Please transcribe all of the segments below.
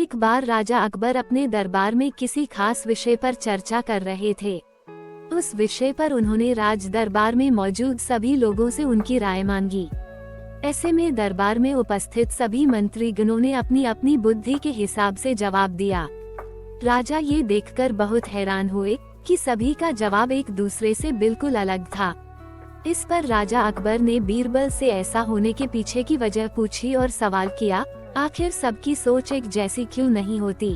एक बार राजा अकबर अपने दरबार में किसी खास विषय पर चर्चा कर रहे थे। उस विषय पर उन्होंने राज दरबार में मौजूद सभी लोगों से उनकी राय मांगी। ऐसे में दरबार में उपस्थित सभी मंत्रीगणों ने अपनी अपनी बुद्धि के हिसाब से जवाब दिया। राजा ये देखकर बहुत हैरान हुए कि सभी का जवाब एक दूसरे से बिल्कुल अलग था। इस पर राजा अकबर ने बीरबल से ऐसा होने के पीछे की वजह पूछी और सवाल किया, आखिर सबकी सोच एक जैसी क्यों नहीं होती।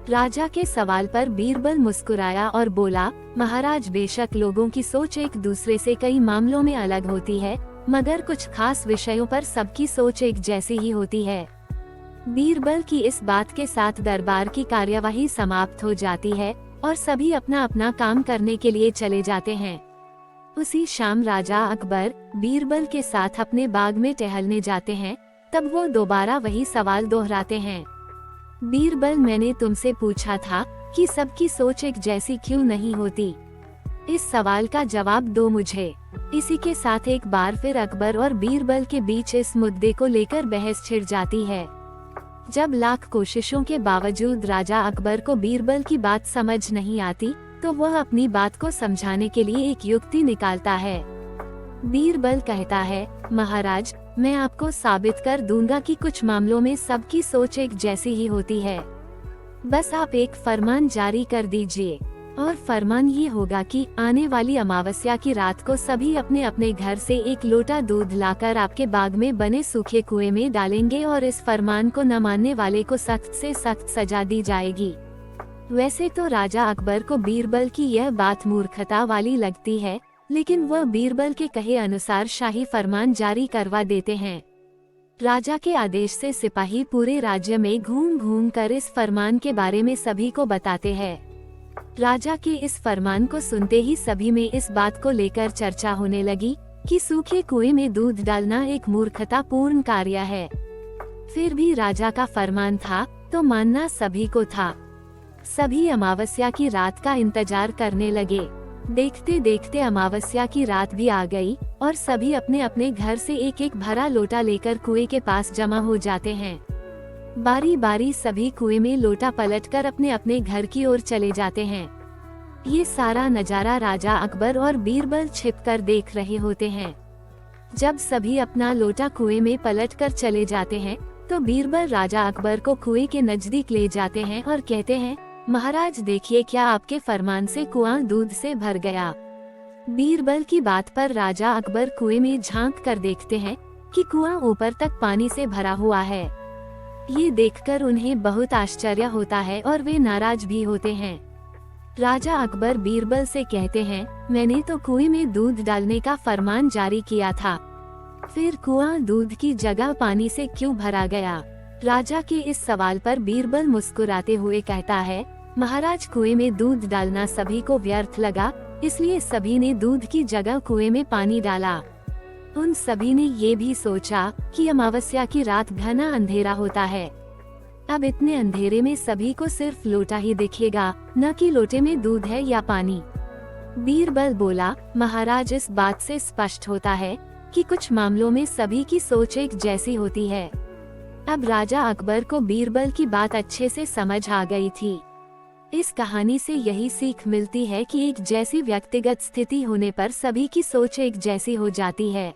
राजा के सवाल पर बीरबल मुस्कुराया और बोला, महाराज, बेशक लोगों की सोच एक दूसरे से कई मामलों में अलग होती है, मगर कुछ खास विषयों पर सबकी सोच एक जैसी ही होती है। बीरबल की इस बात के साथ दरबार की कार्यवाही समाप्त हो जाती है और सभी अपना अपना काम करने के लिए चले जाते हैं। उसी शाम राजा अकबर बीरबल के साथ अपने बाग में टहलने जाते हैं। तब वो दोबारा वही सवाल दोहराते हैं, बीरबल, मैंने तुमसे पूछा था कि सबकी सोच एक जैसी क्यों नहीं होती। इस सवाल का जवाब दो मुझे। इसी के साथ एक बार फिर अकबर और बीरबल के बीच इस मुद्दे को लेकर बहस छिड़ जाती है। जब लाख कोशिशों के बावजूद राजा अकबर को बीरबल की बात समझ नहीं आती, तो वह अपनी बात को समझाने के लिए एक युक्ति निकालता है। बीरबल कहता है, महाराज, मैं आपको साबित कर दूंगा कि कुछ मामलों में सबकी सोच एक जैसी ही होती है। बस आप एक फरमान जारी कर दीजिए और फरमान ये होगा कि आने वाली अमावस्या की रात को सभी अपने अपने घर से एक लोटा दूध लाकर आपके बाग में बने सूखे कुएं में डालेंगे और इस फरमान को न मानने वाले को सख्त से सख्त सजा दी जाएगी। वैसे तो राजा अकबर को बीरबल की यह बात मूर्खता वाली लगती है, लेकिन वह बीरबल के कहे अनुसार शाही फरमान जारी करवा देते हैं। राजा के आदेश से सिपाही पूरे राज्य में घूम घूम कर इस फरमान के बारे में सभी को बताते हैं। राजा के इस फरमान को सुनते ही सभी में इस बात को लेकर चर्चा होने लगी कि सूखे कुएं में दूध डालना एक मूर्खतापूर्ण कार्य है। फिर भी राजा का फरमान था तो मानना सभी को था। सभी अमावस्या की रात का इंतजार करने लगे। देखते देखते अमावस्या की रात भी आ गई और सभी अपने अपने घर से एक एक भरा लोटा लेकर कुएं के पास जमा हो जाते हैं। बारी बारी सभी कुएं में लोटा पलटकर अपने अपने घर की ओर चले जाते हैं। ये सारा नजारा राजा अकबर और बीरबल छिपकर देख रहे होते हैं। जब सभी अपना लोटा कुएं में पलटकर चले जाते हैं, तो बीरबल राजा अकबर को कुएं के नजदीक ले जाते हैं और कहते हैं, महाराज देखिए, क्या आपके फरमान से कुआं दूध से भर गया। बीरबल की बात पर राजा अकबर कुएं में झांक कर देखते हैं कि कुआं ऊपर तक पानी से भरा हुआ है। ये देखकर उन्हें बहुत आश्चर्य होता है और वे नाराज भी होते हैं। राजा अकबर बीरबल से कहते हैं, मैंने तो कुएं में दूध डालने का फरमान जारी किया था, फिर कुआं दूध की जगह पानी से क्यों भरा गया। राजा के इस सवाल पर बीरबल मुस्कुराते हुए कहता है, महाराज, कुएं में दूध डालना सभी को व्यर्थ लगा, इसलिए सभी ने दूध की जगह कुएं में पानी डाला। उन सभी ने ये भी सोचा कि अमावस्या की रात घना अंधेरा होता है। अब इतने अंधेरे में सभी को सिर्फ लोटा ही दिखेगा, न कि लोटे में दूध है या पानी। बीरबल बोला, महाराज, इस बात से स्पष्ट होता है कि कुछ मामलों में सभी की सोच एक जैसी होती है। अब राजा अकबर को बीरबल की बात अच्छे से समझ आ गई थी। इस कहानी से यही सीख मिलती है कि एक जैसी व्यक्तिगत स्थिति होने पर सभी की सोच एक जैसी हो जाती है।